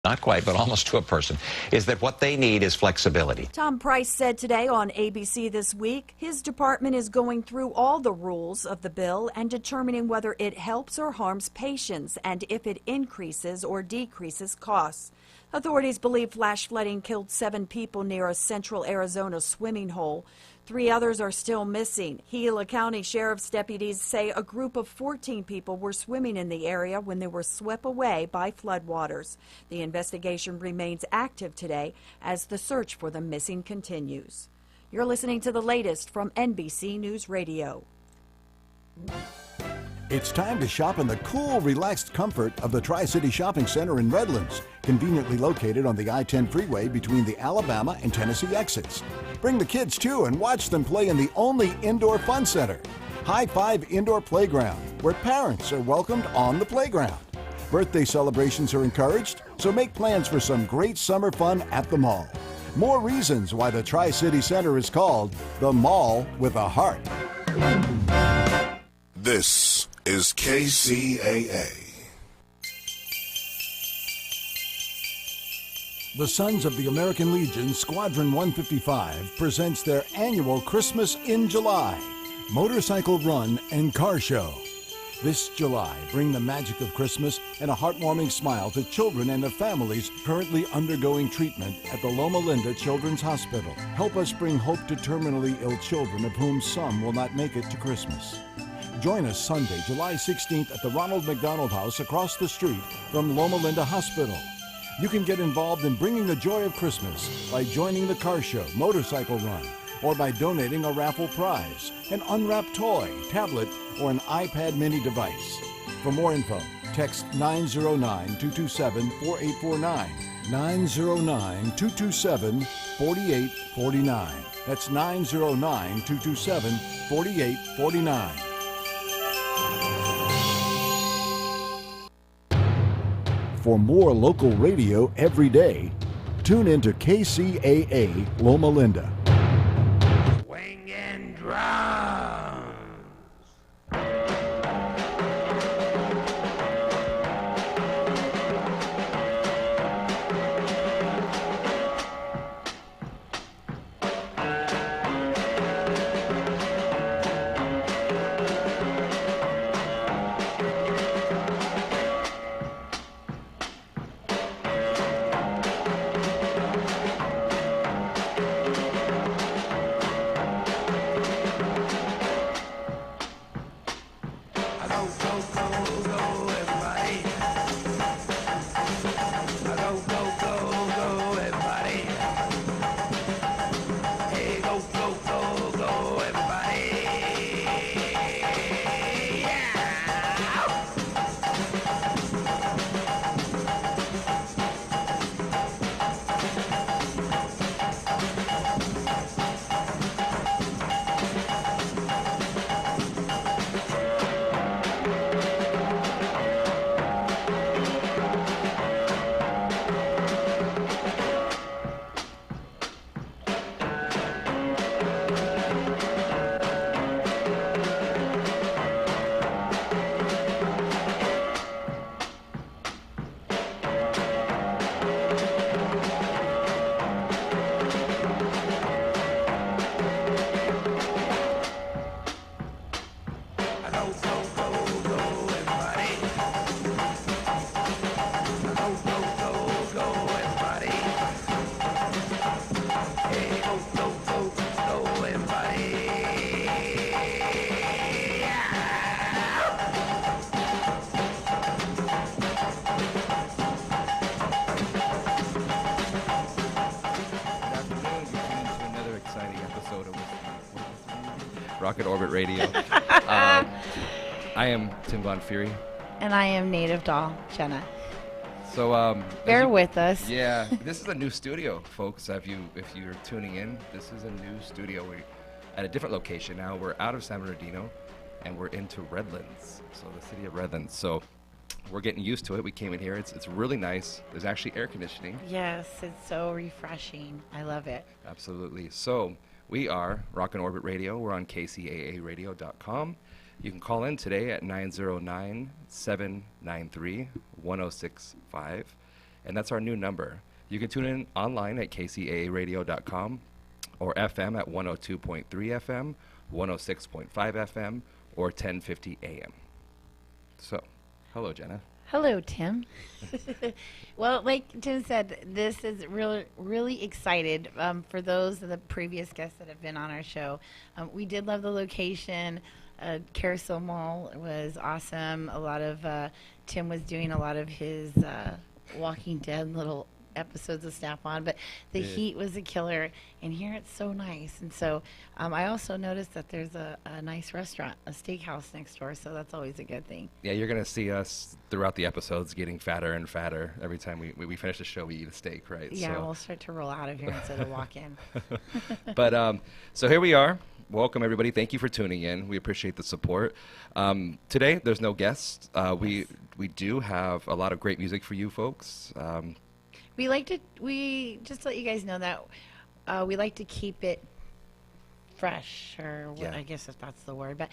not quite, but almost to a person, is that what they need is flexibility. Tom Price said today on ABC This Week his department is going through all the rules of the bill and determining whether it helps or harms patients and if it increases or decreases costs. Authorities believe flash flooding killed 7 people near a central Arizona swimming hole. 3 others are still missing. Gila County Sheriff's deputies say a group of 14 people were swimming in the area when they were swept away by floodwaters. The investigation remains active today as the search for the missing continues. You're listening to the latest from NBC News Radio. It's time to shop in the cool, relaxed comfort of the Tri-City Shopping Center in Redlands, conveniently located on the I-10 freeway between the Alabama and Tennessee exits. Bring the kids too and watch them play in the only indoor fun center, High Five Indoor Playground, where parents are welcomed on the playground. Birthday celebrations are encouraged, so make plans for some great summer fun at the mall. More reasons why the Tri-City Center is called the Mall with a Heart. This is KCAA. The Sons of the American Legion Squadron 155 presents their annual Christmas in July motorcycle run and car show. This July, bring the magic of Christmas and a heartwarming smile to children and their families currently undergoing treatment at the Loma Linda Children's Hospital. Help us bring hope to terminally ill children, of whom some will not make it to Christmas. Join us Sunday, July 16th at the Ronald McDonald House across the street from Loma Linda Hospital. You can get involved in bringing the joy of Christmas by joining the car show, motorcycle run, or by donating a raffle prize, an unwrapped toy, tablet, or an iPad mini device. For more info, text 909-227-4849, 909-227-4849. That's 909-227-4849. For more local radio every day, tune into KCAA Loma Linda. Swing and drums. Rocket Orbit Radio. I am Tim Von Fury. And I am Native Doll, Jenna. So bear with us. Yeah, this is a new studio, folks. If you're tuning in, this is a new studio. We're at a different location now. We're out of San Bernardino, and we're into Redlands, so the city of Redlands. So we're getting used to it. We came in here. It's really nice. There's actually air conditioning. Yes, it's so refreshing. I love it. Absolutely. So we are Rockin' Orbit Radio. We're on kcaaradio.com. You can call in today at 909-793-1065. and that's our new number. You can tune in online at kcaaradio.com or FM at 102.3 FM, 106.5 FM, or 1050 AM. So, hello, Jenna. Hello, Tim. Well, like Tim said, this is really excited for those of the previous guests that have been on our show. We did love the location. Carousel Mall was awesome. A lot of Tim was doing a lot of his Walking Dead little episodes of Snap On, but the heat was a killer, and here it's so nice. And so I also noticed that there's a nice restaurant, a steakhouse next door, so that's always a good thing. Yeah, you're going to see us throughout the episodes getting fatter and fatter. Every time we finish the show, we eat a steak, right? Yeah, so. We'll start to roll out of here instead of walk in. But so here we are. Welcome, everybody. Thank you for tuning in. We appreciate the support. Today, there's no guests. We do have a lot of great music for you folks. We just let you guys know that we like to keep it fresh, or what, I guess if that's the word. But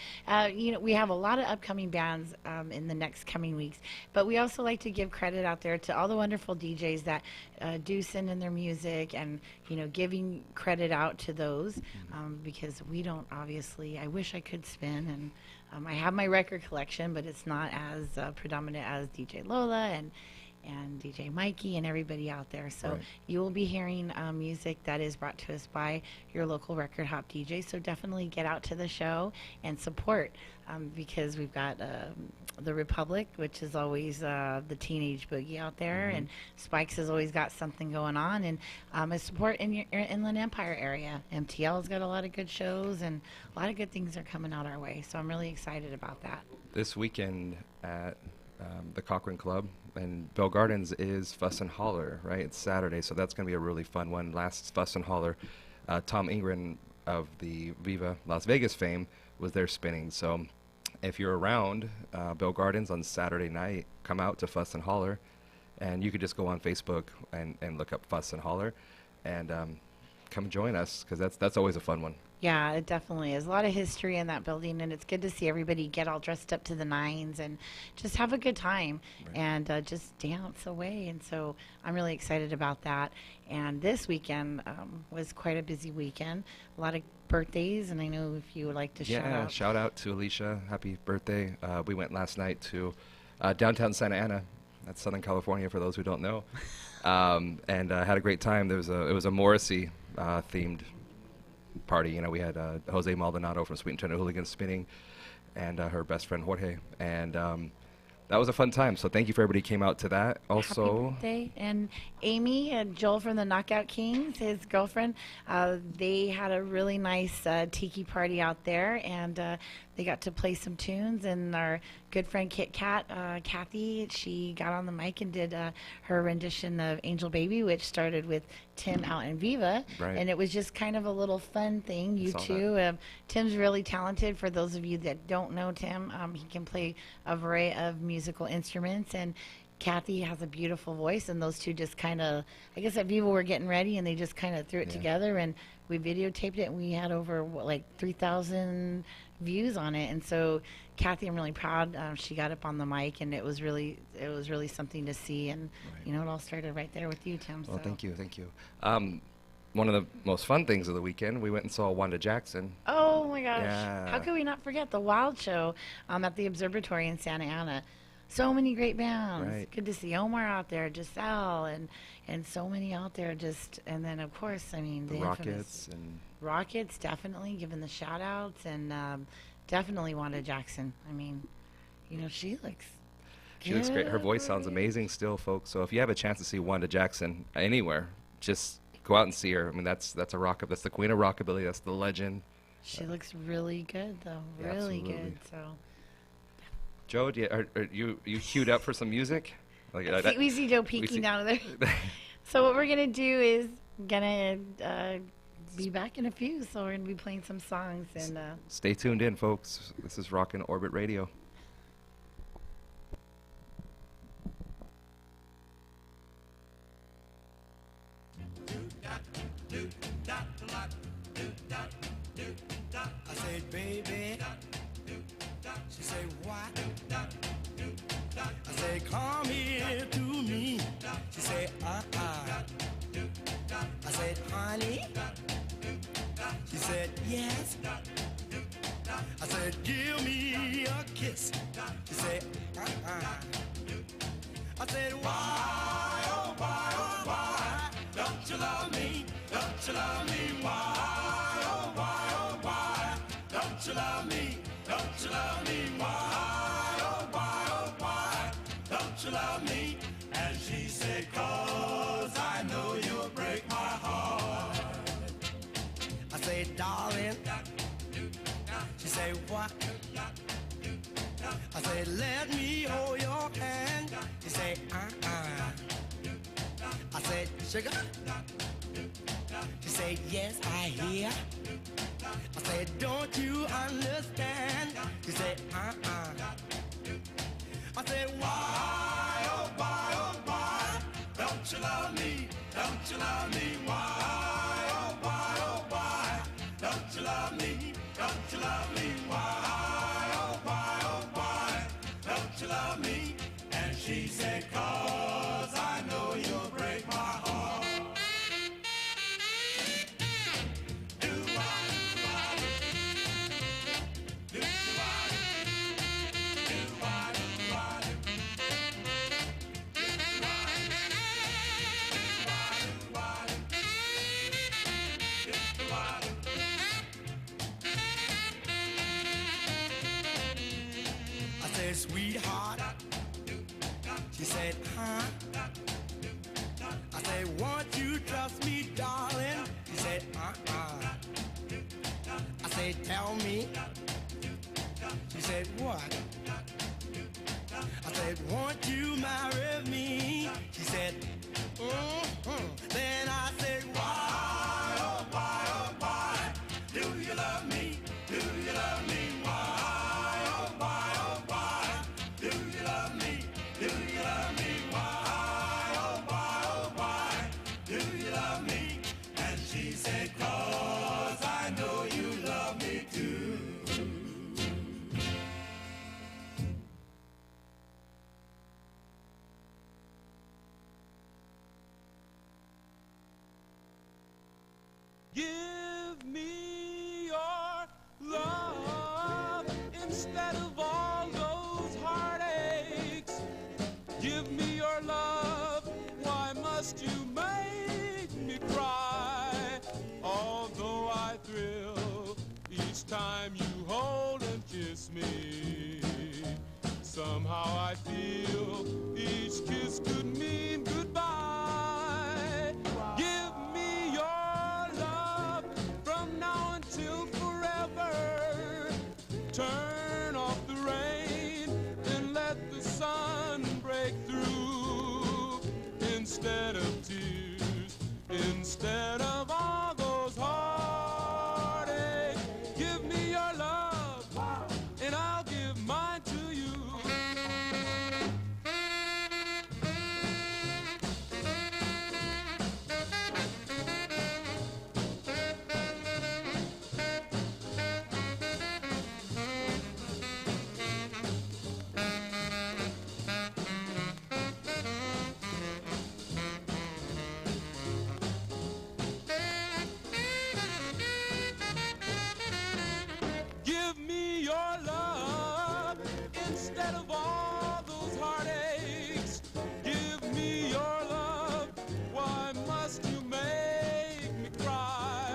we have a lot of upcoming bands in the next coming weeks. But we also like to give credit out there to all the wonderful DJs that do send in their music, and giving credit out to those because we don't obviously. I wish I could spin, and I have my record collection, but it's not as predominant as DJ Lola and DJ Mikey and everybody out there. So you will be hearing music that is brought to us by your local record hop DJ. So definitely get out to the show and support because we've got the Republic, which is always the teenage boogie out there, and Spikes has always got something going on, and a support in your Inland Empire area. MTL's got a lot of good shows, and a lot of good things are coming out our way. So I'm really excited about that. This weekend at the Cochrane Club and Bell Gardens is Fuss and Holler, right? It's Saturday, so that's going to be a really fun one. Last Fuss and Holler, Tom Ingren of the Viva Las Vegas fame was there spinning. So if you're around Bell Gardens on Saturday night, come out to Fuss and Holler, and you could just go on Facebook and look up Fuss and Holler, and come join us, because that's always a fun one. Yeah, it definitely is. A lot of history in that building, and it's good to see everybody get all dressed up to the nines and just have a good time and just dance away. And so I'm really excited about that. And this weekend was quite a busy weekend. A lot of birthdays, and I know if you would like to shout out. Yeah, shout out to Alicia. Happy birthday. We went last night to downtown Santa Ana. That's Southern California, for those who don't know. And had a great time. It was a Morrissey themed party. We had Jose Maldonado from Sweet and Tender Hooligans spinning, and her best friend Jorge, and that was a fun time. So thank you for everybody who came out to that. Also, happy birthday. And Amy and Joel from the Knockout Kings, his girlfriend, they had a really nice tiki party out there, and they got to play some tunes. And our good friend Kcaa, Kathy, she got on the mic and did her rendition of Angel Baby, which started with Tim out in Viva. And it was just kind of a little fun thing. You two, Tim's really talented. For those of you that don't know Tim, he can play a variety of musical instruments, and Kathy has a beautiful voice, and those two just kind of, I guess at Viva were getting ready, and they just kind of threw it together, and we videotaped it, and we had over 3,000 views on it. And so Kathy, I'm really proud. She got up on the mic, and it was really something to see. And it all started right there with you, Tim. Well, so. thank you. One of the most fun things of the weekend, we went and saw Wanda Jackson. Oh my gosh! Yeah. How could we not forget the Wild Show at the Observatory in Santa Ana? So many great bands. Right. Good to see Omar out there, Giselle, and so many out there. And then of course, the Rockets and Rockets, definitely giving the shout outs, and definitely Wanda Jackson. She looks. She looks great. Her voice sounds amazing still, folks. So if you have a chance to see Wanda Jackson anywhere, just go out and see her. That's a rock. That's the queen of rockabilly. That's the legend. She looks really good, though. Really good. So. Joe, are you queued up for some music? We see Joe peeking down there. So what we're gonna do is be back in a few. So we're gonna be playing some songs, and stay tuned in, folks. This is Rockin' Orbit Radio. I said, baby. She said, what? I said, come here to me. She said, uh-uh. I said, honey. She said, yes. I said, give me a kiss. She said, uh-uh. I said, why, oh, why, don't you love me? Don't you love me? Why, oh, why, don't you love me? Don't you love me? Why, oh, why, don't you love me? And she said, 'cause I know you'll break my heart. I said, darling. She said, what? I said, let me hold your hand. She said, uh-uh. I said, sugar? She said, yes, I hear. I said, don't you understand? She said, uh-uh. I said, why, oh, why, don't you love me? Don't you love me? Why, oh, why, don't you love me? Don't you love me? Why, oh, why, don't you love me? And she said, 'cause I know you'll break my heart. Sweetheart, she said, huh? I said, won't you trust me, darling? She said, uh-uh. I said, tell me. She said, what? I said, won't you marry me? She said, mm-hmm. Then I said, why, oh, why, do you love me? Do you love me? Give me your love instead of all those heartaches. Give me your love, why must you make me cry? Although I thrill each time you hold and kiss me, somehow I feel each kiss could mean goodbye. Give me your now until forever. Turn off the rain and let the sun break through. Instead of tears, instead of all those heartaches, give me your love and I'll give mine to you. Instead of all those heartaches, give me your love. Why must you make me cry?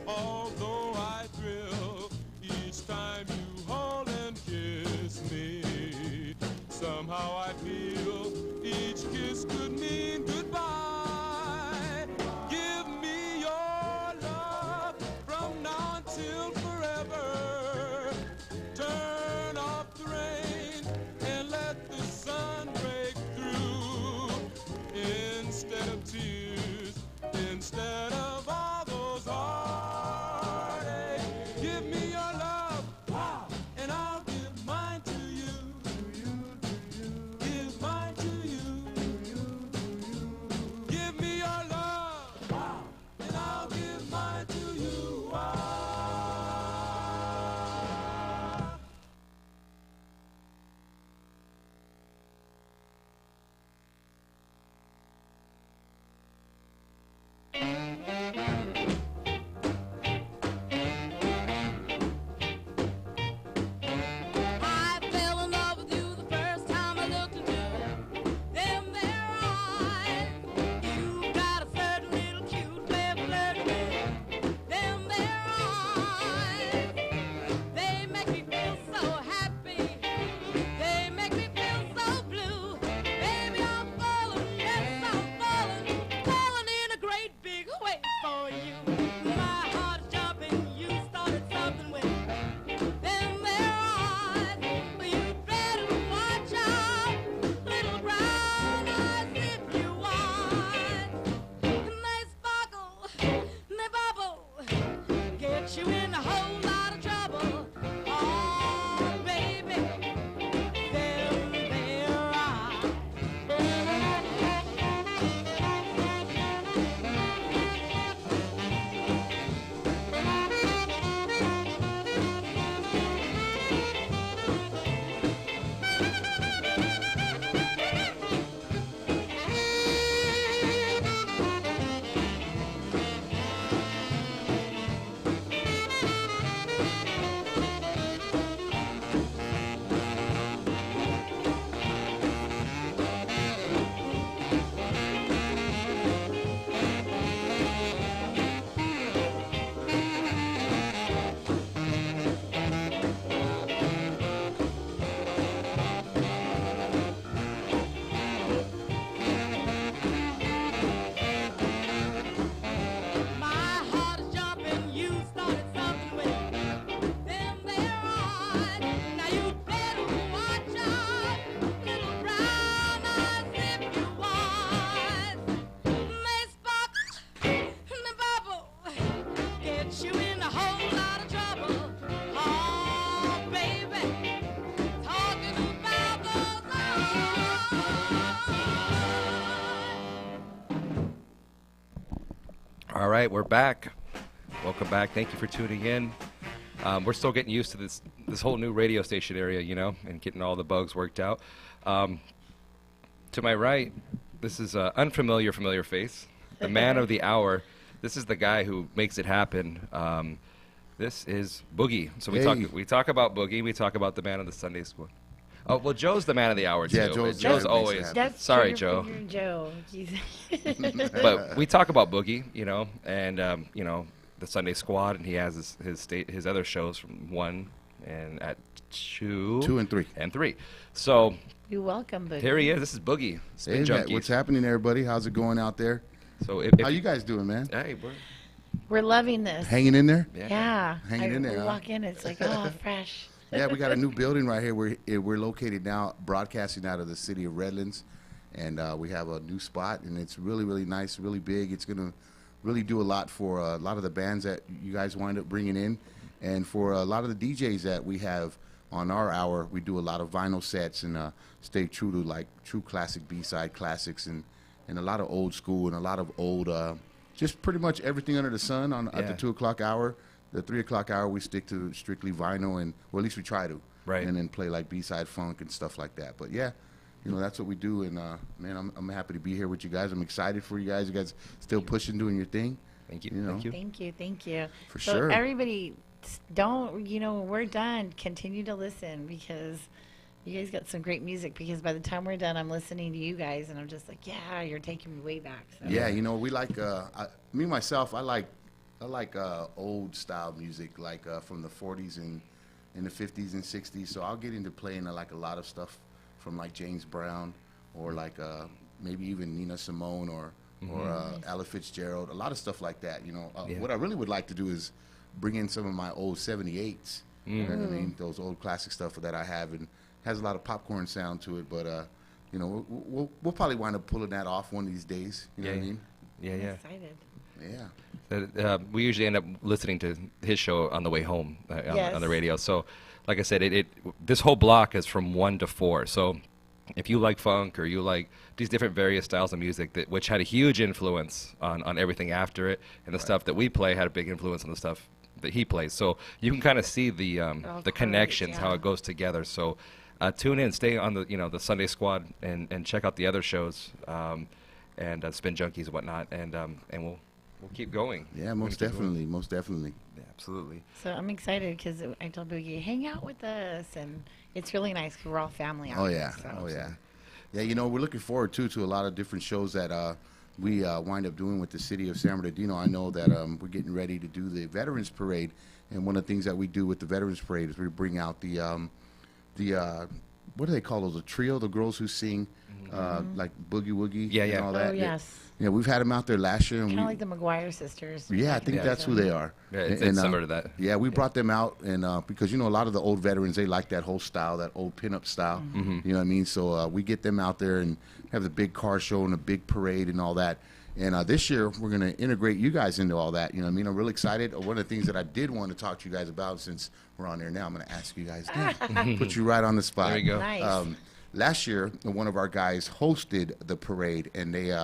Although I thrill each time you hold and kiss me, somehow I feel each kiss could mean goodbye. Give me your love from now until forever. Turn off the rain and let the sun break through. Instead of tears, instead of all those heartaches, give me your love, and I'll give mine to you. Give mine to you. Give me your love, and I'll give mine to you. All right, we're back. Welcome back. Thank you for tuning in. We're still getting used to this whole new radio station area, you know, and getting all the bugs worked out. To my right, this is an unfamiliar, familiar face. The man of the hour. This is the guy who makes it happen. This is Boogie. So we talk about Boogie. We talk about the man of the Sunday school. Oh, well, Joe's the man of the hour, too. Yeah, Joe's always. Sorry, Joe. Joe. But we talk about Boogie, you know, and, you know, the Sunday Squad, and he has his other shows from 1 and at 2. 2 and 3. And 3. So You're welcome, Boogie. here he is. This is Boogie. Spin Junkies. What's happening, everybody? How's it going out there? So How you guys doing, man? Hey, We're loving this. Hanging in there? Yeah. Hanging in there, We huh? walk in, it's like, oh, fresh. Yeah, we got a new building right here. We're located now, broadcasting out of the city of Redlands, and we have a new spot, and it's really, really nice, really big. It's going to really do a lot for a lot of the bands that you guys wind up bringing in, and for a lot of the DJs that we have on our hour. We do a lot of vinyl sets and stay true to like true classic B-side classics and a lot of old school and a lot of old, just pretty much everything under the sun at the 2 o'clock hour. The 3 o'clock hour, we stick to strictly vinyl, and well, at least we try to. Right. And then play like B-side funk and stuff like that. But yeah, you know, that's what we do. And man, I'm happy to be here with you guys. I'm excited for you guys. You guys still pushing, doing your thing. Thank you. You know? Thank you. For so sure. Everybody, don't, we're done. Continue to listen because you guys got some great music. Because by the time we're done, I'm listening to you guys, and I'm just like, yeah, you're taking me way back. So. Yeah, you know, we like, me myself, I like old style music, like from the 40s and in the 50s and 60s. So I'll get into playing like a lot of stuff from like James Brown or like maybe even Nina Simone or Ella Fitzgerald, a lot of stuff like that. You know, what I really would like to do is bring in some of my old 78s. You know what I mean? Those old classic stuff that I have, and has a lot of popcorn sound to it. But you know, we'll probably wind up pulling that off one of these days. You know what I mean? Yeah. I'm excited. Yeah. We usually end up listening to his show on the way home on the radio. So, like I said, this whole block is from 1 to 4. So, if you like funk or you like these different various styles of music, which had a huge influence on everything after it, and the stuff that we play had a big influence on the stuff that he plays. So you can kind of see the connections, how it goes together. So tune in, stay on the Sunday Squad, and check out the other shows and Spin Junkies and whatnot, and we'll keep going. Yeah, most definitely. Yeah, absolutely. So I'm excited because I told Boogie, hang out with us, and it's really nice because we're all family out Oh here, yeah, so. oh yeah. Yeah, you know, we're looking forward to a lot of different shows that we wind up doing with the city of San Bernardino. I know that we're getting ready to do the Veterans Parade, and one of the things that we do with the Veterans Parade is we bring out the what do they call those? The trio, the girls who sing like Boogie Woogie and all that. Oh, yes. Yeah, we've had them out there last year. Kind of like the McGuire sisters. Yeah, I think that's who they are. Yeah, it's similar to that. Yeah, we brought them out, and because, you know, a lot of the old veterans, they like that whole style, that old pinup style. You know what I mean? So we get them out there and have the big car show and a big parade and all that. And this year, we're going to integrate you guys into all that. You know what I mean? I'm really excited. One of the things that I did want to talk to you guys about, since we're on there now, I'm going to ask you guys again. Put you right on the spot. There you go. Nice. Last year, one of our guys hosted the parade, and they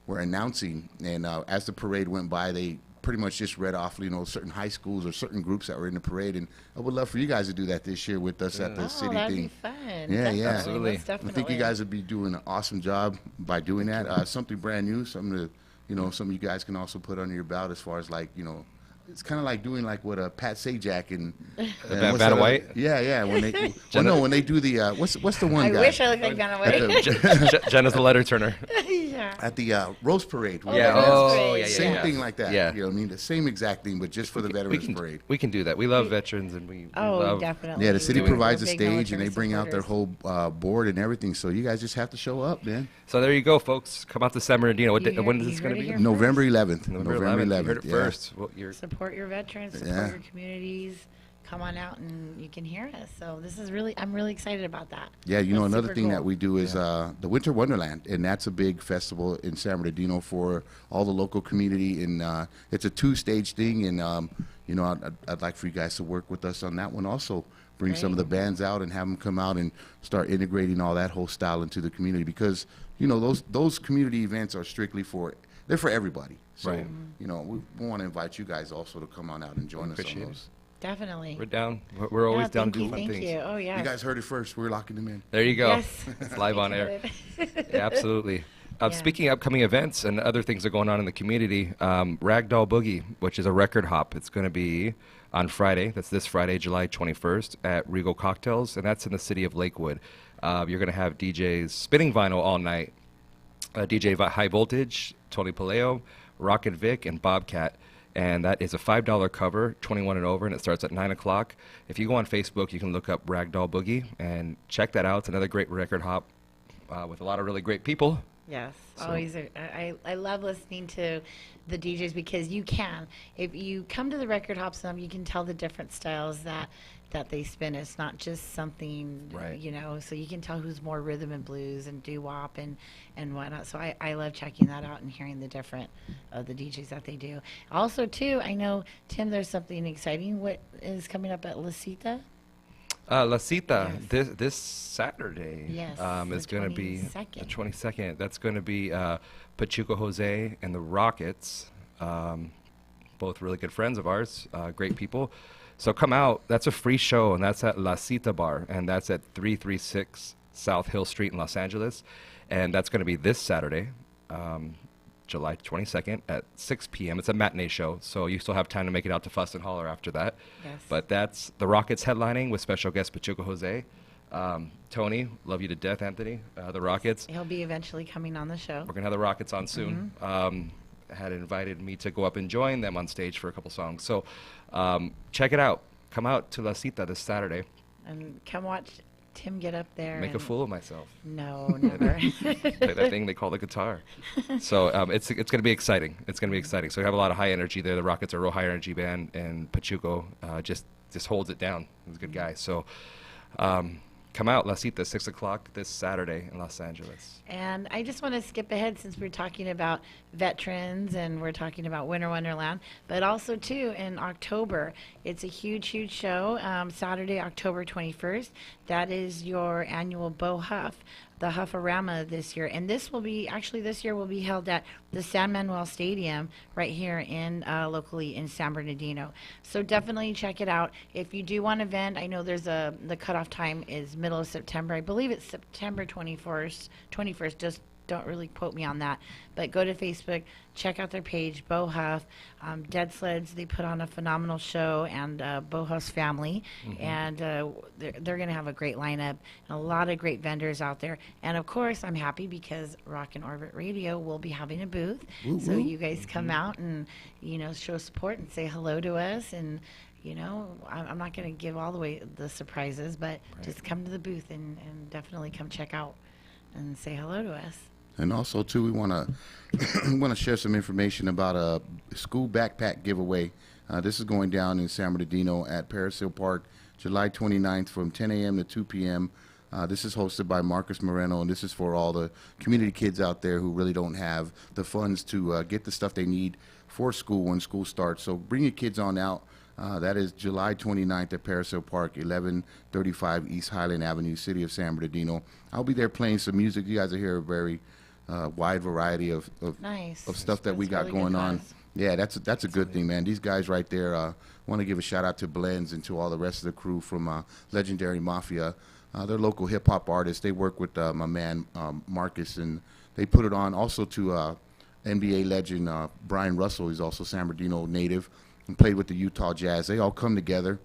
were announcing. And as the parade went by, they pretty much just read off, you know, certain high schools or certain groups that were in the parade. And I would love for you guys to do that this year with us at the city that'd thing. be fun. Yeah, yeah. Absolutely. Most I think you definitely. guys would be doing an awesome job by doing that. Something brand new, something that, you know, some of you guys can also put under your belt as far as like, you know, it's kind of like doing like what Pat Sajak and Vanna White? Yeah. When they when they do the what's the one I guy wish I looked like Vanna White. Jenna's the letter turner. Yeah. at the Rose Parade? Yeah. Rose Oh, Parade. yeah. Same thing like that. Yeah. You know what I mean? The same exact thing, but just for the Veterans Parade. We can do that. We love veterans, and we love. Definitely. Yeah, the city We're provides a big stage, and they military bring out their supporters. whole board and everything. So you guys just have to show up, man. So there you go, folks. Come out to San Bernardino. When is this you going heard to it be? here November first. 11th. November 11th. You heard it yeah. first. Well, you're Support your veterans, support Yeah. your communities. Come on out and you can hear us. So I'm really excited about that. Yeah, you know, That's another super thing cool. that we do is the Winter Wonderland, and that's a big festival in San Bernardino for all the local community, and it's a 2-stage thing, and you know, I'd like for you guys to work with us on that one also bring some of the bands out and have them come out and start integrating all that whole style into the community, because those community events are strictly they're for everybody. So Right. We want to invite you guys also to come on out and join us on those. Definitely. We're down. We're always down to do fun Thank things. you. Oh, yeah. You guys heard it first. We're locking them in. There you go. Yes. It's live on air. Yeah, absolutely. Yeah. Speaking of upcoming events and other things that are going on in the community, Ragdoll Boogie, which is a record hop, it's going to be on Friday. That's this Friday, July 21st at Regal Cocktails, and that's in the city of Lakewood. You're going to have DJs spinning vinyl all night. DJ High Voltage, Tony Paleo, Rockin Vic, and Bobcat. And that is a $5 cover, 21 and over, and it starts at 9 o'clock. If you go on Facebook, you can look up Ragdoll Boogie and check that out. It's another great record hop with a lot of really great people. Yes, So- always. I love listening to the DJs because you can. If you come to the record hop some, you can tell the different styles that they spin. It's not just something, Right. so you can tell who's more rhythm and blues and doo-wop and whatnot. So I love checking that out and hearing the different the DJs that they do. Also, too, I know, Tim, there's something exciting. What is coming up at La Cita? La Cita, Yes. this Saturday Yes, is the going to be 22nd. the 22nd. That's going to be Pachuco Jose and the Rockets, both really good friends of ours, great people. So come out. That's a free show, and that's at La Cita Bar, and that's at 336 South Hill Street in Los Angeles. And that's going to be this Saturday, July 22nd at 6 p.m. It's a matinee show, so you still have time to make it out to Fuss and Holler after that. Yes. But that's the Rockets headlining with special guest Pachuco Jose. Tony, love you to death, Anthony. The Rockets. He'll be eventually coming on the show. We're going to have the Rockets on soon. Had invited me to go up and join them on stage for a couple songs. So check it out. Come out to La Cita this Saturday. And come watch Tim get up there. Make a and- fool of myself. No, never. Play that thing they call the guitar. So it's going to be exciting. It's going to be exciting. So we have a lot of high energy there. The Rockets are a real high energy band, and Pachuco just holds it down. He's a good guy. So come out, La Cita, 6 o'clock this Saturday in Los Angeles. And I just want to skip ahead since we're talking about veterans and we're talking about Winter Wonderland, but also too in October, it's a huge, huge show. Saturday, October 21st. That is your annual Bo Huff, the Huffarama this year, and this year will be held at the San Manuel Stadium right here in locally in San Bernardino. So definitely check it out. If you do want to vent, I know there's the cutoff time is middle of September. I believe it's September 21st. Just don't really quote me on that, but go to Facebook, check out their page, Bo Huff, Dead Sleds. They put on a phenomenal show, and Bo Huff's family, and they're going to have a great lineup and a lot of great vendors out there. And of course, I'm happy because Rock and Orbit Radio will be having a booth, so you guys come out and show support and say hello to us. And I'm not going to give all the way the surprises, but just come to the booth and definitely come check out and say hello to us. And also, too, we want to share some information about a school backpack giveaway. This is going down in San Bernardino at Paris Hill Park, July 29th from 10 a.m. to 2 p.m. This is hosted by Marcus Moreno, and this is for all the community kids out there who really don't have the funds to get the stuff they need for school when school starts. So bring your kids on out. That is July 29th at Paris Hill Park, 1135 East Highland Avenue, City of San Bernardino. I'll be there playing some music. You guys will hear a very wide variety of stuff that we got really going good on. cause. Yeah, that's a good thing, man. These guys right there, want to give a shout out to Blends and to all the rest of the crew from Legendary Mafia. They're local hip hop artists. They work with my man Marcus, and they put it on. Also to NBA legend Brian Russell. He's also San Bernardino native and played with the Utah Jazz. They all come together,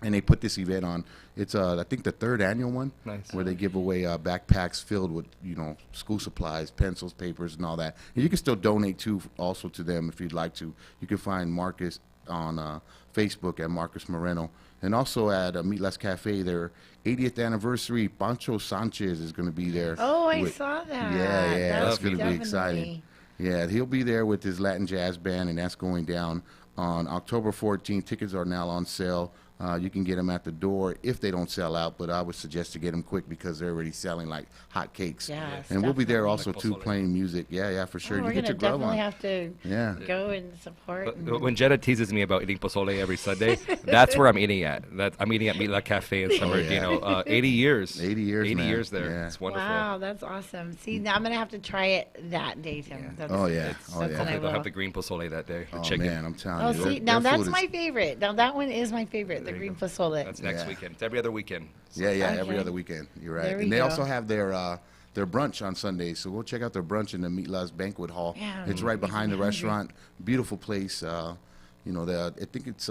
and they put this event on. It's I think the third annual one, Nice. where they give away backpacks filled with school supplies, pencils, papers, and all that. And you can still donate to them if you'd like to. You can find Marcus on Facebook at Marcus Moreno, and also at Meatless Cafe. Their 80th anniversary, Pancho Sanchez is going to be there. Oh, I saw that. Yeah, that's going to be definitely- exciting. Yeah, he'll be there with his Latin jazz band, and that's going down on October 14th. Tickets are now on sale. You can get them at the door if they don't sell out, but I would suggest to get them quick because they're already selling like hot cakes. Yes, and we'll be there also Like too, pozole. playing music. Yeah, for sure. Oh, You we're get gonna your glove definitely on. have to Yeah. go and support. When Jenna teases me about eating pozole every Sunday, that's where I'm eating at. I'm eating at Meat La Cafe in San Bernardino. 80 years. 80 years, 80 man. years there. Yeah. It's wonderful. Wow, that's awesome. See, now I'm gonna have to try it that day, Tim. That's, Oh, yeah. that's Oh, what yeah. I Hopefully they'll will. have the green pozole that day. The Oh, chicken. man, I'm telling Oh, you. see, their now that's food is- my favorite. Now that one is my favorite, the There you green go. pozole. That's next Yeah. weekend. It's every other weekend. Yeah, every Okay. other weekend. You're right. There we And they go. also have their brunch on Sundays, so go check out their brunch in the Meat La's Banquet Hall. Yeah, It's right makes me behind the hungry. restaurant. Beautiful place. I think it's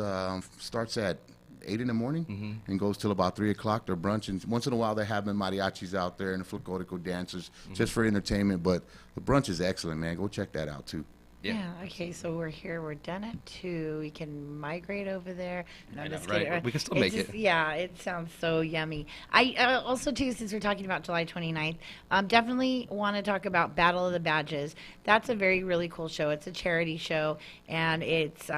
starts at 8 in the morning and goes till about 3 o'clock. Their brunch, and once in a while they're having mariachis out there and the flamenco dancers just for entertainment. But the brunch is excellent, man. Go check that out too. Yeah. Okay. So we're here. We're done at 2. We can migrate over there. No, I know, just right. kidding. We can still It's make just- it. Yeah. It sounds so yummy. I also too, since we're talking about July 29th, definitely want to talk about Battle of the Badges. That's a really cool show. It's a charity show, and it's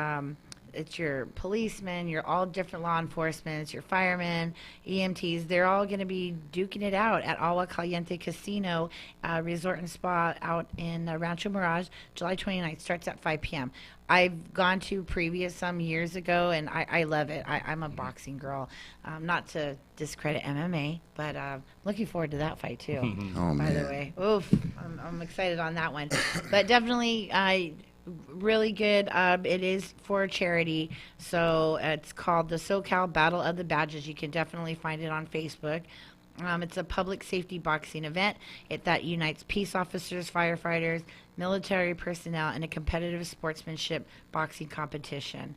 your policemen, your all different law enforcement, it's your firemen, EMTs. They're all going to be duking it out at Agua Caliente Casino Resort and Spa out in Rancho Mirage. July 29th starts at 5 p.m. I've gone to previous some years ago, and I love it. I'm a boxing girl. Not to discredit MMA, but looking forward to that fight too. Oh, by the man. way, oof, I'm excited on that one. But definitely, really good. It is for charity, so it's called the SoCal Battle of the Badges. You can definitely find it on Facebook. It's a public safety boxing event that unites peace officers, firefighters, military personnel, and a competitive sportsmanship boxing competition.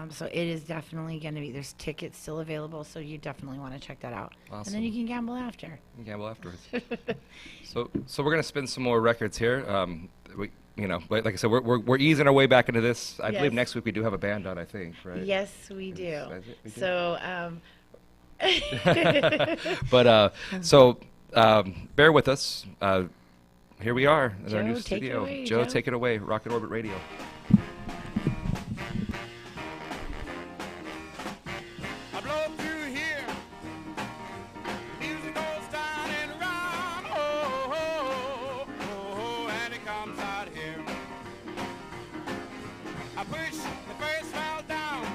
So it is definitely going to be, there's tickets still available, so you definitely want to check that out. And then you can gamble after. You can gamble afterwards. so we're gonna spin some more records here. Like I said, we're easing our way back into this. I believe Yes. next week we do have a band on. I think, right? Yes, we do. Is it? We do? So, But bear with us. Here we are in our new Joe, take it studio. away, Joe, Joe. take it away. Rockin' Orbit Radio. I blow through here. Music goes down and around. Oh, oh, oh, oh, and it comes out here. I push the first valve down.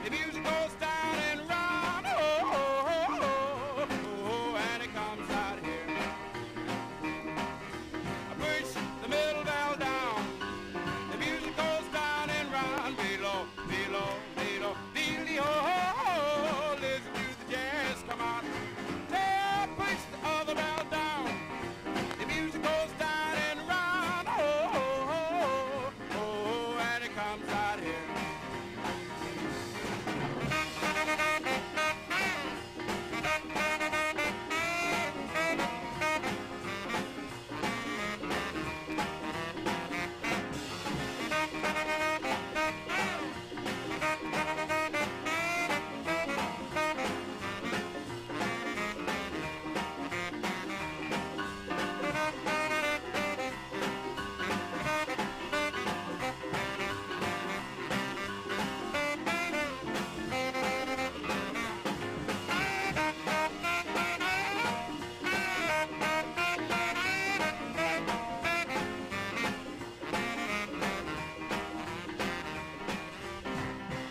The music goes down and around. Oh, oh, oh, oh, oh, and it comes out here. I push the middle valve down. The music goes down and round below, below, below, below. Oh, listen to the jazz come on. Yeah, push the other valve down. The music goes down and round. Oh, oh, oh, oh, oh, and it comes out here.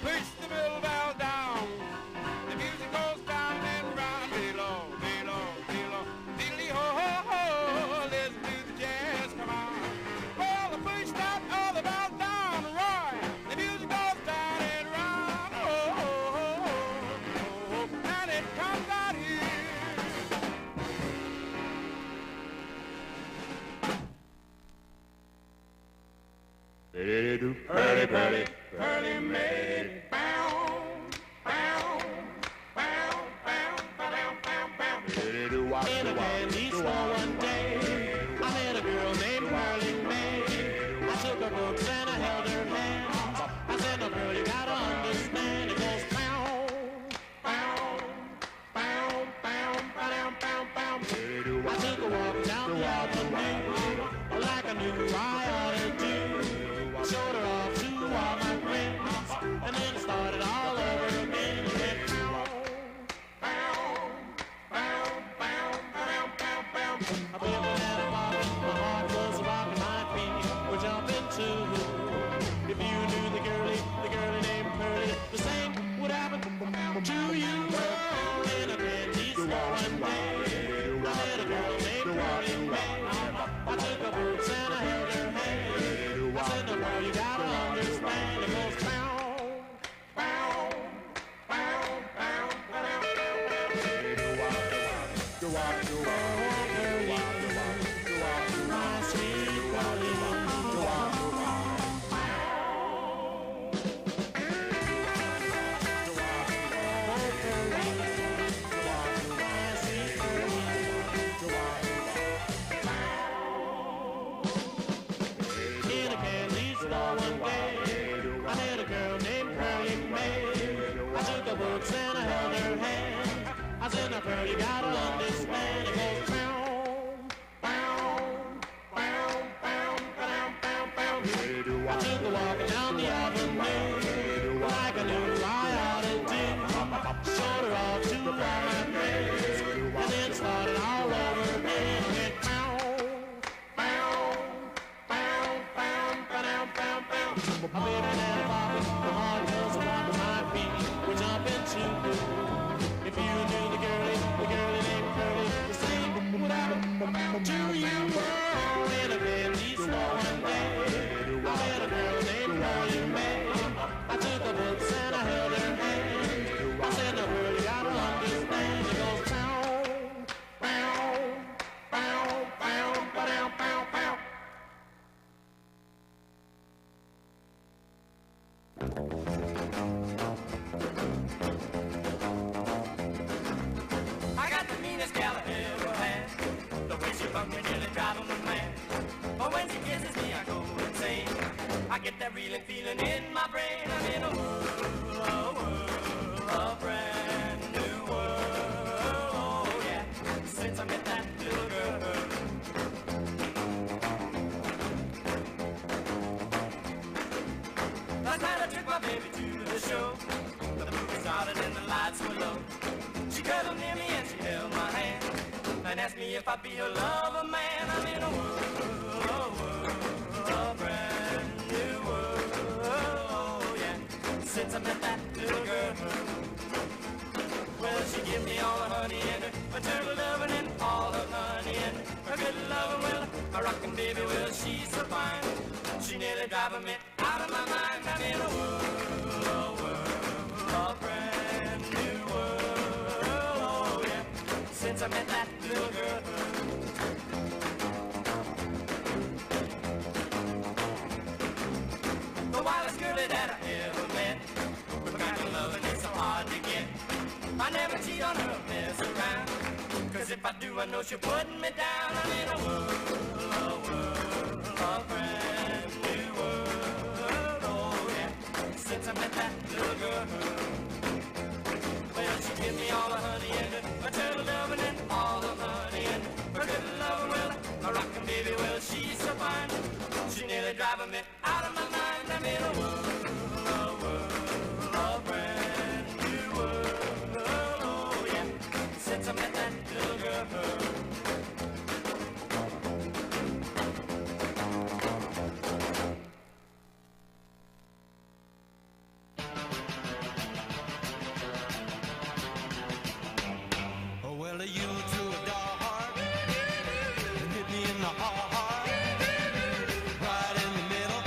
Push the middle valve down. The music goes down and round below, below, below. Diddly ho ho ho, listen to the jazz come on. Well, I push that other valve down, Roy. The music goes down and round, oh, oh, oh, oh, oh, and it comes out here. Early, early, early May. Bow, bow, bow, bow, bow, bow, bow. In a candy store one day, I met a girl named Pearly May. I took her books and I held her hands. I said, "No, girl, you gotta understand." It goes bow, bow, bow, bow, bow, bow, bow. I took a walk down the avenue, like I knew I ought to do. Showed her off to all my friends, and then it started all over again. It went a girl, you gotta understand it goes bow, bow, bow, bow, bow, do wah, do wah, girl, you do wah, my sweet Wally, do wah, do wah. In a candy store one day, I met a girl named Pearlie May. I took her books and I held her hand. I said, now Pearl, you gotta understand. It goes bow, bow, bow, bow, bow, bow, bow. I took her walking down the avenue like I knew I ought to do. Showed her off to all my friends and then started all over again. Went bow, bow, bow, bow, bow, bow, bow. My baby had a bobby, the hard girls are under my feet. We're jumping to blue. If you knew the girlie named Curly, the same would happen to you. Oh, in a candy store one day, I met a girl named Pearlie May. I took her books and I held her hand. I said, now girl, you gotta understand. It goes bow, bow, bow, bow, bow, bow, bow. I got the meanest gal I ever had. The way she bumped me nearly driving me mad. But when she kisses me, I go insane. I get that reeling feeling in my brain. I'm in a world, a brand new world. Oh yeah, since I met that little girl. Last night I took my baby to the show. The movie started and the lights were low. She cuddled near me and she held my hand and asked me if I'd be her lover man. I'm in a world, a brand new world. Oh yeah, since I met that little girl. Well, she give me all her honey and her maternal loving and all her honey and her good loving. Well, a rockin' baby, well, she's so fine. She nearly driving me out of my mind. I'm in a world, a brand new world. Oh yeah, since I met that little girl. The wildest girlie that I ever met. The kind of loving is so hard to get. I never cheat on her or mess around. Cause if I do, I know she'll put me down. I'm in a world, a brand new world. Oh yeah, since I met that little girl. Well, she give me all her honey and her maternal loving and all her honey and her good loving. Well, a rockin' baby, well, she's so fine. She nearly driving me out of my mind. I'm in a world, a brand new world. Oh yeah, since I met that little girl. Well, you threw a dart and hit me in the heart, right in the middle,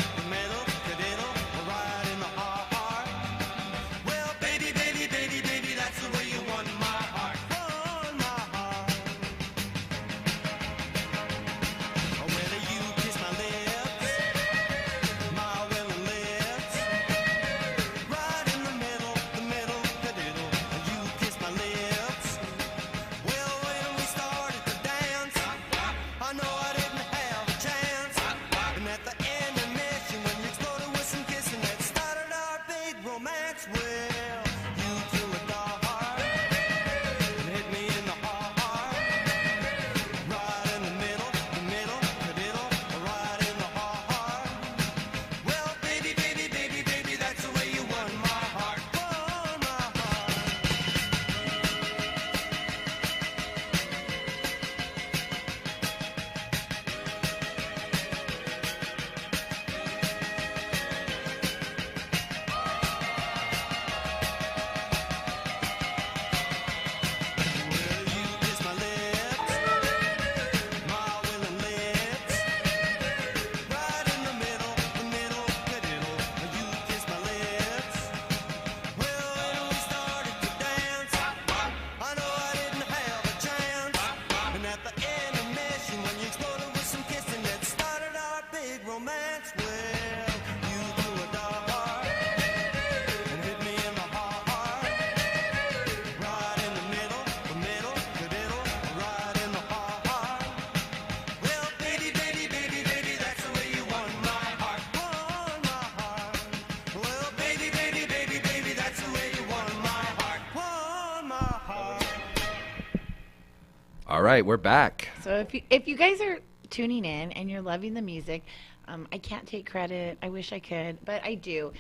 All right, we're back. So if you guys are tuning in and you're loving the music, I can't take credit. I wish I could, but I do.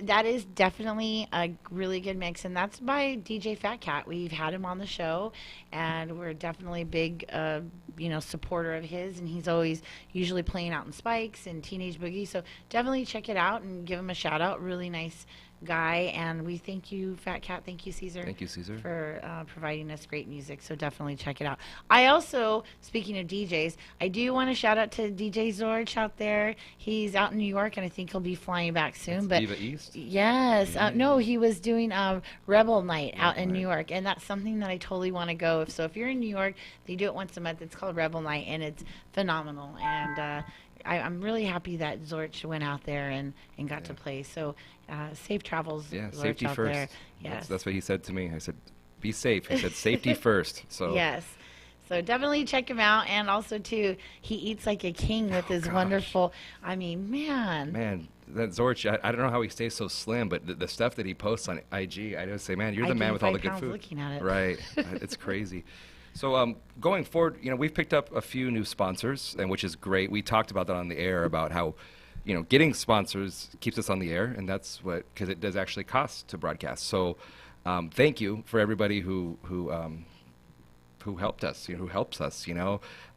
That is definitely a really good mix, and that's by DJ Fat Cat. We've had him on the show, and we're definitely a big, supporter of his. And he's always usually playing out in Spikes and Teenage Boogie. So definitely check it out and give him a shout out. Really nice guy, and we thank you, Fat Cat. Thank you, Caesar. Thank you, Caesar, for providing us great music. So definitely check it out. I also, speaking of DJs, I do want to shout out to DJ Zorch out there. He's out in New York, and I think he'll be flying back soon. That's Viva East. Yes, no, he was doing Rebel Night out in New York, and that's something that I totally want to go. So if you're in New York, they do it once a month. It's called Rebel Night, and it's phenomenal. And I'm really happy that Zorch went out there and got to play. So safe travels. Yeah, Zorch safety out first. There. Yes. That's what he said to me. I said, be safe. He said, safety first. So yes. So definitely check him out. And also, too, he eats like a king with his wonderful, man. Man, that Zorch, I don't know how he stays so slim, but the stuff that he posts on IG, I just say, man, you're the man with all the good food. Looking at it. Right. It's crazy. So going forward, we've picked up a few new sponsors, and which is great. We talked about that on the air about how, getting sponsors keeps us on the air, and that's because it does actually cost to broadcast. So thank you for everybody who helped us, who helps us.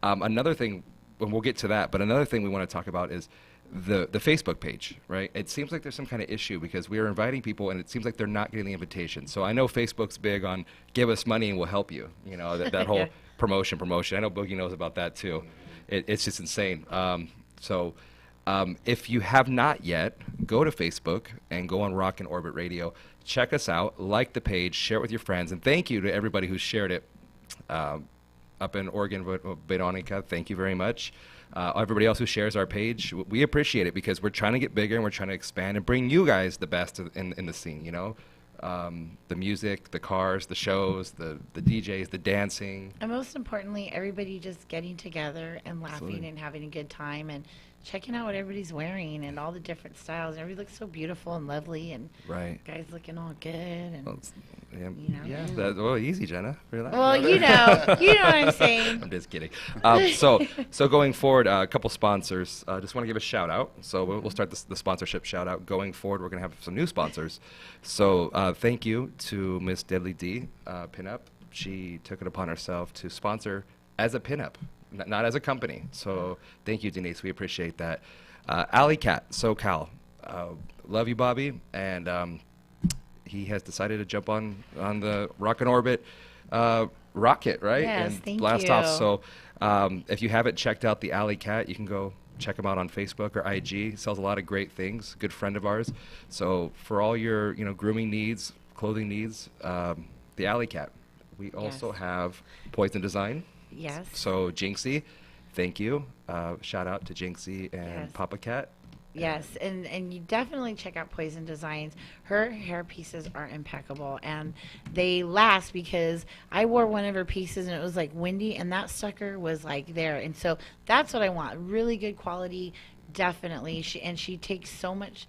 Another thing, and we'll get to that, but another thing we want to talk about is the Facebook page, right? It seems like there's some kind of issue because we are inviting people and it seems like they're not getting the invitation. So I know Facebook's big on give us money and we'll help you, that whole promotion. I know Boogie knows about that too. It's just insane. If you have not yet, go to Facebook and go on Rockin' Orbit Radio. Check us out, like the page, share it with your friends, and thank you to everybody who shared it up in Oregon, Veronica. Thank you very much. Everybody else who shares our page, we appreciate it because we're trying to get bigger and we're trying to expand and bring you guys the best in the scene, the music, the cars, the shows, the DJs, the dancing. And most importantly, everybody just getting together and laughing Absolutely. And having a good time and checking out what everybody's wearing and all the different styles. And everybody looks so beautiful and lovely, and right. guys looking all good. And well, easy, Jenna. Relax. Well, you know what I'm saying. I'm just kidding. So going forward, a couple sponsors. Just want to give a shout out. So we'll start the sponsorship shout out. Going forward, we're going to have some new sponsors. So thank you to Miss Deadly D, Pinup. She took it upon herself to sponsor as a pinup, not as a company. So thank you, Denise. We appreciate that. Alley Cat, SoCal. Love you, Bobby. And he has decided to jump on the Rockin' Orbit rocket, right? Yes, and thank blast you. off. So if you haven't checked out the Alley Cat, you can go check him out on Facebook or IG. He sells a lot of great things. Good friend of ours. So for all your grooming needs, clothing needs, the Alley Cat. We also have Poison Design. Yes. So Jinxie, thank you. Shout out to Jinxie and Papa Cat. Yes, and you definitely check out Poison Designs. Her hair pieces are impeccable, and they last because I wore one of her pieces, and it was like windy, and that sucker was like there. And so that's what I want, really good quality, definitely. She takes so much,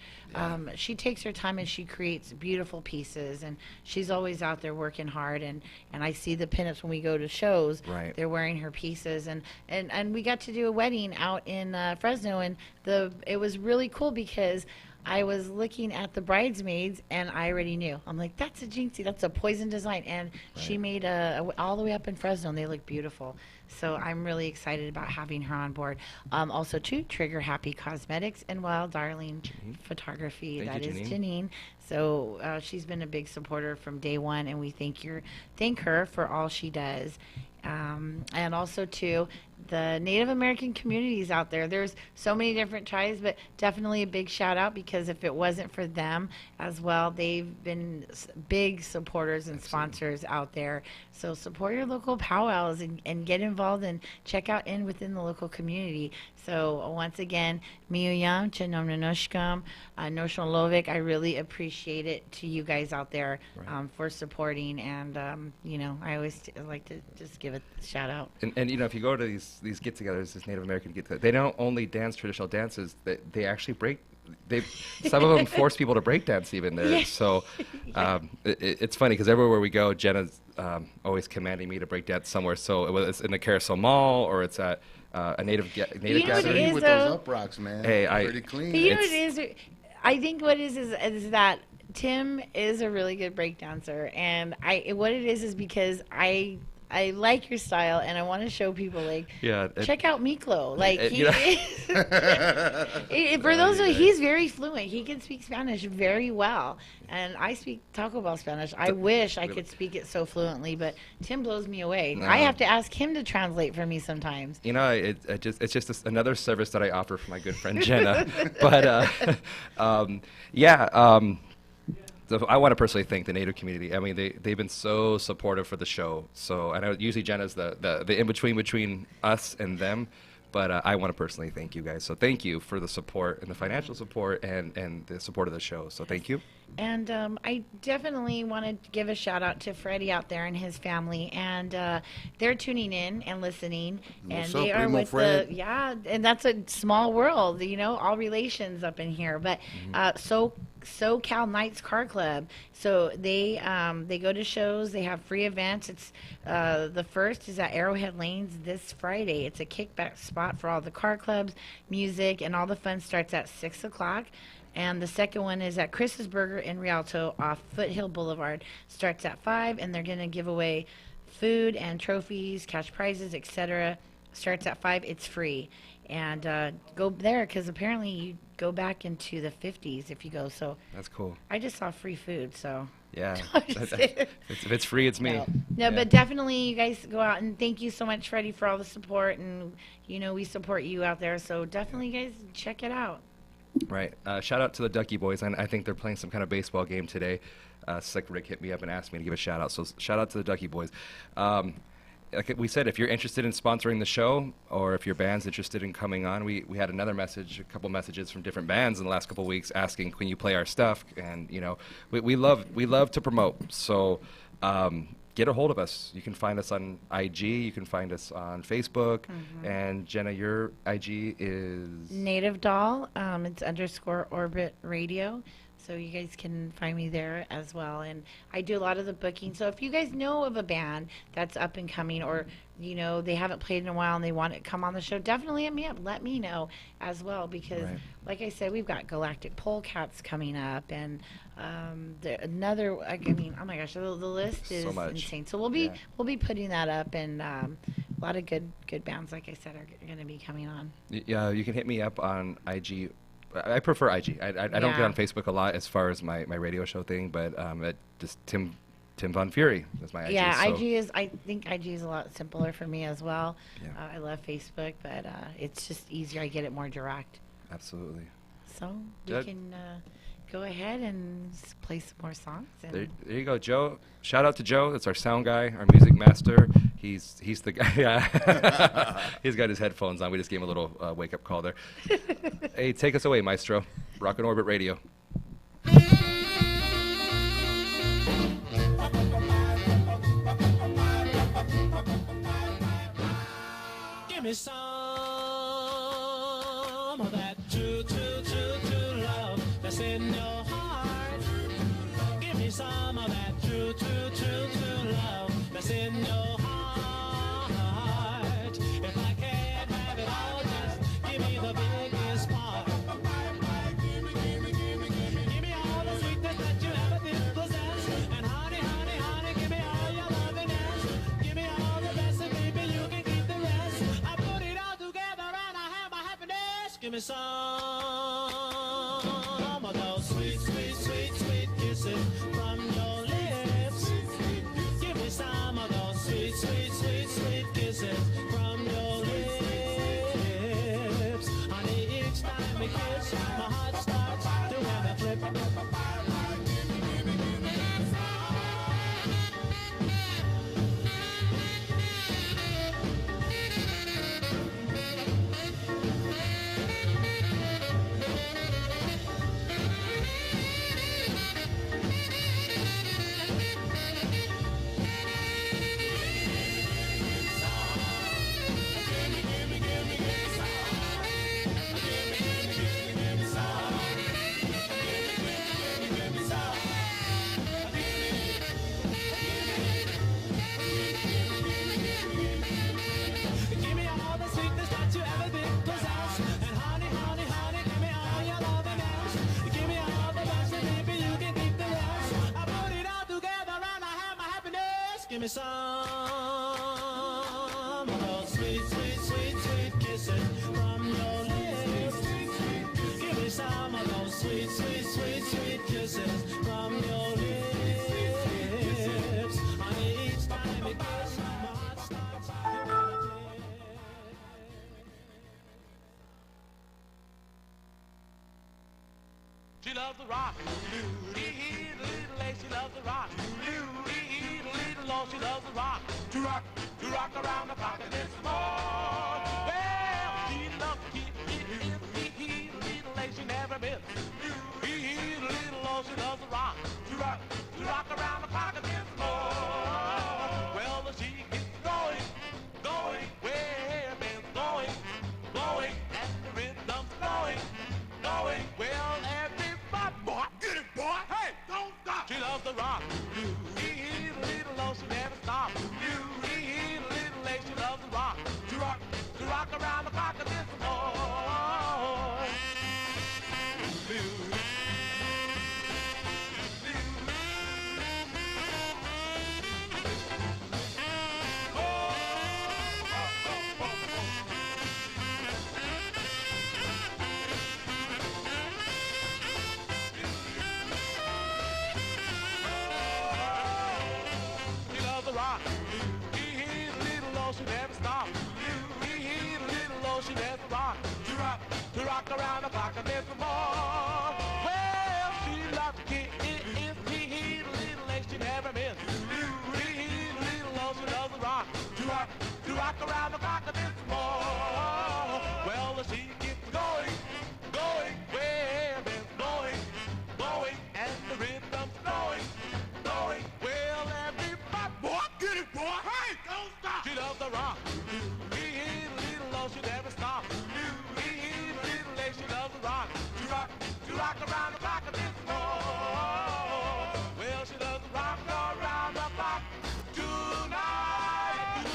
she takes her time, and she creates beautiful pieces, and she's always out there working hard, and I see the pinups when we go to shows. Right. They're wearing her pieces, and we got to do a wedding out in Fresno, and it was really cool because I was looking at the bridesmaids, and I already knew. I'm like, that's a Jinxie, that's a Poison Design, and she made all the way up in Fresno, and they look beautiful. So I'm really excited about having her on board. Also, too, Trigger Happy Cosmetics and Wild Darling Photography. Thank That you, is Janine. Janine. So she's been a big supporter from day one, and we thank her for all she does. And also, too, the Native American communities out there. There's so many different tribes, but definitely a big shout out because if it wasn't for them as well, they've been big supporters and sponsors out there. So support your local powwows and get involved and check out within the local community. So once again, Miyuyam, Chinomnonoshkam, Noshon Lovik, I really appreciate it to you guys out there for supporting. And, I always like to just give a shout out. And if you go to these get-togethers, this Native American get-together, they don't only dance traditional dances, they actually break some of them force people to breakdance even there. Yeah. So it's funny because everywhere we go, Jenna's always commanding me to breakdance somewhere. So whether it's in the Carousel Mall or it's at a native You know what gathering. it is, with though? those up rocks, man. Hey, Pretty clean. But you know what it is? I think what is that Tim is a really good breakdancer, and what it is because I like your style, and I want to show people check out Miklo. Like for those of he's very fluent. He can speak Spanish very well, and I speak Taco Bell Spanish. I wish I could speak it so fluently, but Tim blows me away. No. I have to ask him to translate for me sometimes. You know, it's just another service that I offer for my good friend Jenna. But so I want to personally thank the Native community. I mean, they've been so supportive for the show. So I know usually Jenna's the in-between between us and them, but I want to personally thank you guys. So thank you for the support and the financial support and the support of the show. So thank you. And I definitely want to give a shout out to Freddie out there and his family, and they're tuning in and listening, and they are with and that's a small world, all relations up in here. But SoCal Knights Car Club, so they go to shows, they have free events. It's the first is at Arrowhead Lanes this Friday. It's a kickback spot for all the car clubs, music, and all the fun starts at 6 o'clock. And the second one is at Chris's Burger in Rialto off Foothill Boulevard. Starts at 5, and they're going to give away food and trophies, cash prizes, etc. Starts at 5. It's free. And go there because apparently you go back into the 50s if you go. So that's cool. I just saw free food, so. Yeah. If it's free, it's me. No, but definitely you guys go out, and thank you so much, Freddie, for all the support. And, we support you out there. So definitely, guys, check it out. Right. Shout out to the Ducky Boys. And I think they're playing some kind of baseball game today. Slick Rick hit me up and asked me to give a shout out. So shout out to the Ducky Boys. Like we said, if you're interested in sponsoring the show, or if your band's interested in coming on, we had another message, a couple messages from different bands in the last couple of weeks asking, can you play our stuff? And we love to promote. So get a hold of us. You can find us on IG. You can find us on Facebook. Mm-hmm. And Jenna, your IG is Native Doll. It's _Orbit Radio. So you guys can find me there as well. And I do a lot of the booking. So if you guys know of a band that's up and coming, or, they haven't played in a while and they want to come on the show, definitely hit me up. Let me know as well. Because, like I said, we've got Galactic Polecats coming up. And oh my gosh, the list is insane. So we'll be putting that up. And a lot of good bands, like I said, are going to be coming on. Yeah, you can hit me up on IG. I prefer IG. I don't get on Facebook a lot as far as my radio show thing, but just Tim Von Fury is my IG. Yeah, so. I think IG is a lot simpler for me as well. Yeah. I love Facebook, but it's just easier. I get it more direct. Absolutely. So we can go ahead and play some more songs. And there you go, Joe. Shout out to Joe. That's our sound guy, our music master. He's the guy. Yeah. He's got his headphones on. We just gave him a little wake-up call there. Hey, take us away, Maestro. Rockin' Orbit Radio. Give me some of that true love that's in your heart. Give me some of that true love that's in your heart. If I can't have it all, just give me the biggest part. Give me all the sweetness that you ever did possess. And honey, give me all your lovingness. Give me all the best, and baby, you can keep the rest. I put it all together and I have my happiness. Give me some of those sweet kisses from your lips. Give me some of those sweet kisses from your lips. Honey, each time we kiss, my heart starts to have a flip. give me some of those sweet, sweet, sweet, sweet kisses from your lips. Give me some of those sweet, sweet, sweet, sweet kisses from your lips. Honey, each time it goes, my heart stops. She loves the rock. Little lady, she loves the rock. Little Lord, she loves the rock. To rock around the clock and it's more. Well, she loves to keep little lady, she never misses. Little Lord, she loves the rock. To rock around the clock and it's more. Well, she gets going, where it's going, and the rhythm's going. Well, everybody, boy, get it, boy. Hey, don't stop. She loves the rock. Little low, she never stops. Little late, she loves the rock. To rock around the clock and this more. Rock. Little low, she never stops. Little low, she never rock. To rock around the clock and there's some more. Well, she loves to kick little legs, she never misses. Little low, she loves to rock. To rock around the clock and there's some more. Well, she gets going, where it's going, and the rhythm's going. Well, everybody, boy, get it, boy. Hey, don't stop. She loves the rock. Little low, she never stops. Little late, she loves the rock. To rock around the clock and this more. Well, she loves to rock around the clock tonight.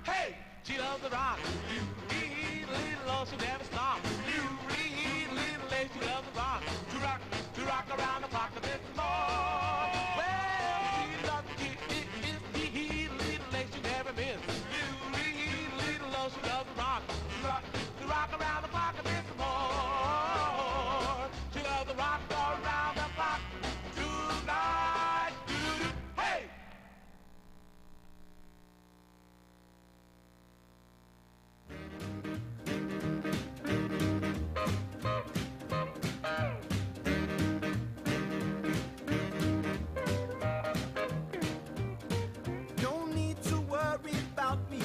Hey, she loves the rock. Little low, she never stops. Little late, she loves the rock. To rock around the clock and this more. She loves to rock around the clock and there's some more. She loves to rock around the clock tonight. Hey! Don't need to worry about me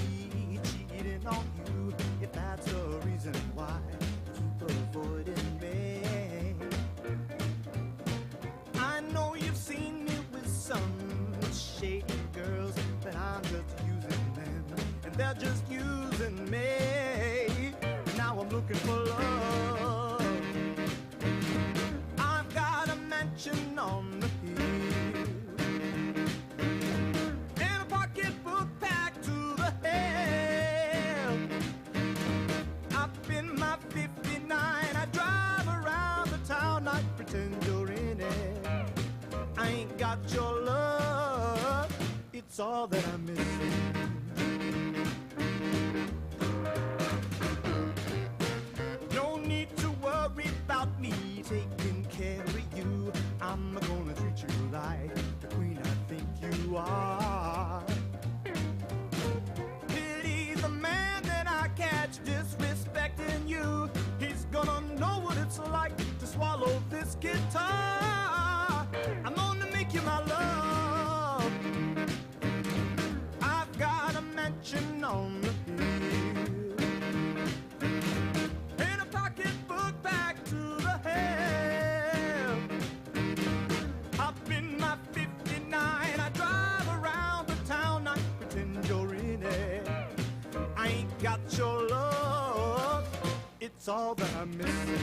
cheating on you, if that's the reason why you keep avoiding me. I know you've seen me with some shady girls, but I'm just using them, and they're just using me. Now I'm looking for love. I've got a mansion on the hill, and a pocketbook packed to the hill. Up in my 59, I drive around the town, I pretend you're in it. I ain't got your love, it's all that I'm missing. No need to worry about me taking care of you. I'm gonna treat you like the queen I think you are. Pity the man that I catch disrespecting you. He's gonna know what it's like to swallow this guitar. I'm gonna make you my love. I've got a mansion on the hill, and a pocketbook back to the hill. Up in my 59, I drive around the town, I pretend you're in it. I ain't got your love, it's all that I'm missing.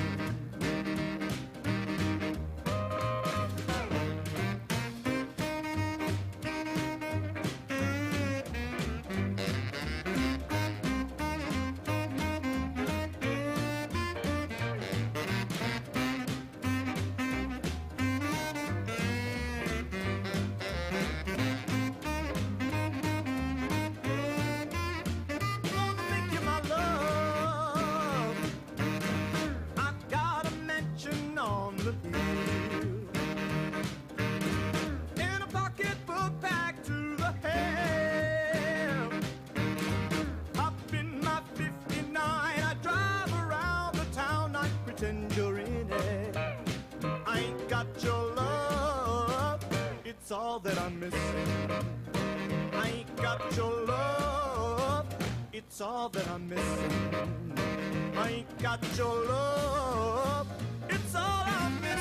that I'm missing. I ain't got your love, it's all that I'm missing. I ain't got your love, it's all I'm missing.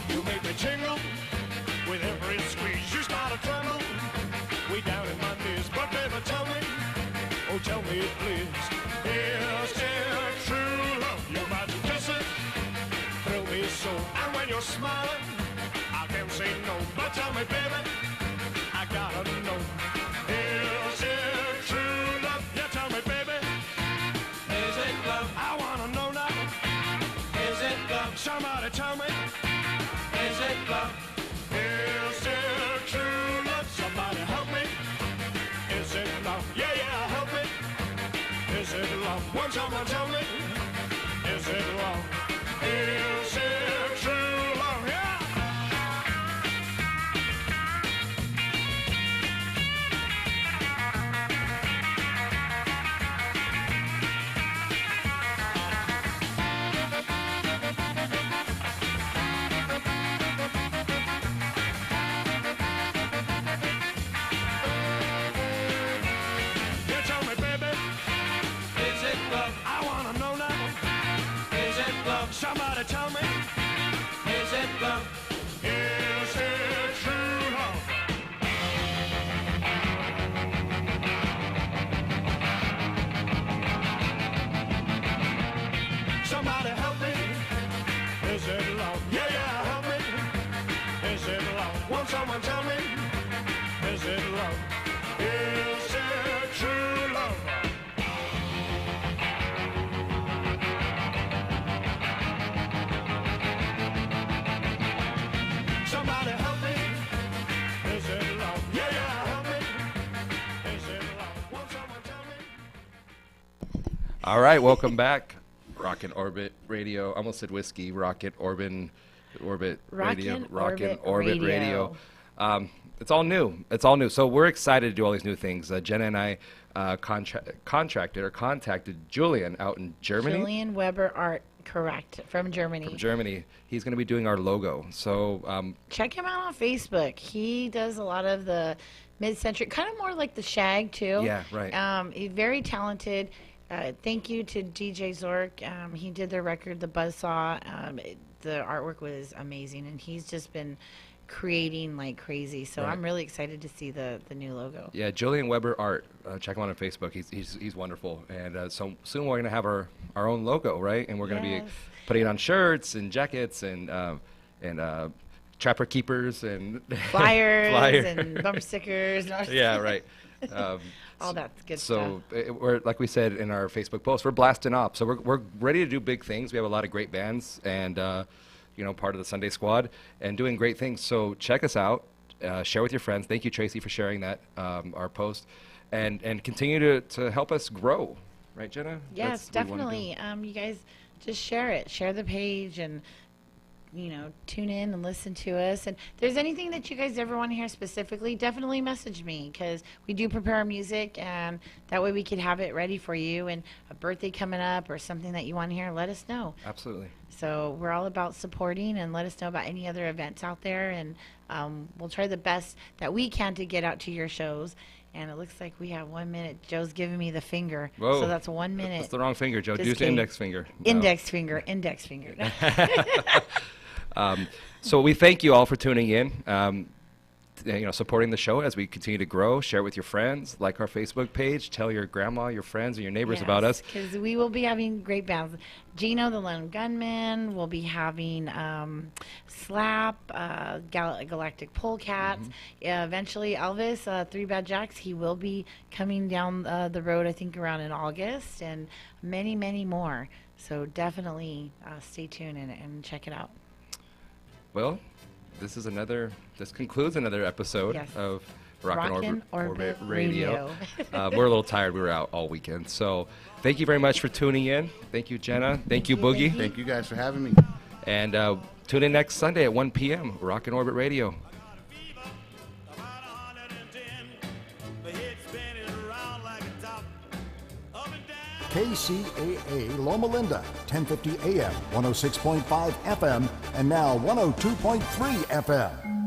You make me jingle with every squeeze. You start to tremble way down in my knees. But baby, tell me, oh tell me please, is it true love? Your magic kisses thrill me so, and when you're smiling, I can't say no. But tell me, baby, I gotta know, is it true love? Yeah, tell me, baby, is it love? I wanna know now, is it love? Somebody tell me, is it love? Is it true love? Somebody help me. Is it love? Yeah, yeah, help me. Is it love? Won't someone tell me? Is it love? Is it true love? Yeah. Yeah, tell me, baby, is it love? I wanna know now. Is it love? Somebody tell me. Is it love? Is it true love? Somebody help me. Is it love? Yeah, yeah, help me. Is it love? Won't someone tell me? Is it love? Is it true love? Somebody help me. Is it love? Yeah, yeah, help me. Is it love? Won't someone tell me? All right, welcome back. Rockin' Orbit Radio. I almost said whiskey. Rockin' Orbit Radio. Rockin' Orbit Radio. It's all new. It's all new. So we're excited to do all these new things. Jenna and I contacted Julian out in Germany. Julian Weber Art, correct, from Germany. From Germany. He's going to be doing our logo. So Check him out on Facebook. He does a lot of the mid-century, kind of more like the Shag, too. Yeah, right. He's very talented. Thank you to DJ Zork. He did their record, The Buzzsaw. The artwork was amazing, and he's just been creating like crazy. So Right. I'm really excited to see the new logo. yeah, Julian Weber Art. Check him out on Facebook. He's wonderful. And so soon we're going to have our own logo, right? And we're going to be Yes. putting it on shirts and jackets and trapper keepers and Flyers and bumper stickers. Yeah, right. All that good So stuff. we're, like we said in our Facebook post, we're blasting up. So we're ready to do big things. We have a lot of great bands and part of the Sunday Squad and doing great things. So check us out. Share with your friends. Thank you, Tracy, for sharing that our post, and continue to help us grow. Right, Jenna? Yes, That's what we wanna do. definitely. You guys just share it. Share the page and tune in and listen to us. And if there's anything that you guys ever want to hear specifically, definitely message me, because we do prepare our music, and that way we could have it ready for you. And a birthday coming up or something that you want to hear, let us know. Absolutely. So we're all about supporting, and let us know about any other events out there, and we'll try the best that we can to get out to your shows. And it looks like we have 1 minute. Joe's giving me the finger. Whoa. So that's 1 minute. That's the wrong finger, Joe. Just Use the kidding. index finger. No. Index finger. So we thank you all for tuning in. Supporting the show as we continue to grow. Share with your friends, like our Facebook page, tell your grandma, your friends, and your neighbors about us. Because we will be having great bands. Gino, the Lone Gunman, will be having Slap, Galactic Polecats. Eventually, Elvis, Three Bad Jacks, he will be coming down the road, I think, around in August, and many, many more. So definitely stay tuned and check it out. Well, this concludes another episode Yes. of Rockin' Rockin' Orbit Orbit Radio. Radio. We're a little tired. We were out all weekend. So thank you very much for tuning in. Thank you, Jenna. Thank you, Boogie. Thank you guys for having me. And Tune in next Sunday at 1 p.m. Rockin' Orbit Radio. KCAA Loma Linda, 1050 AM, 106.5 FM, and now 102.3 FM.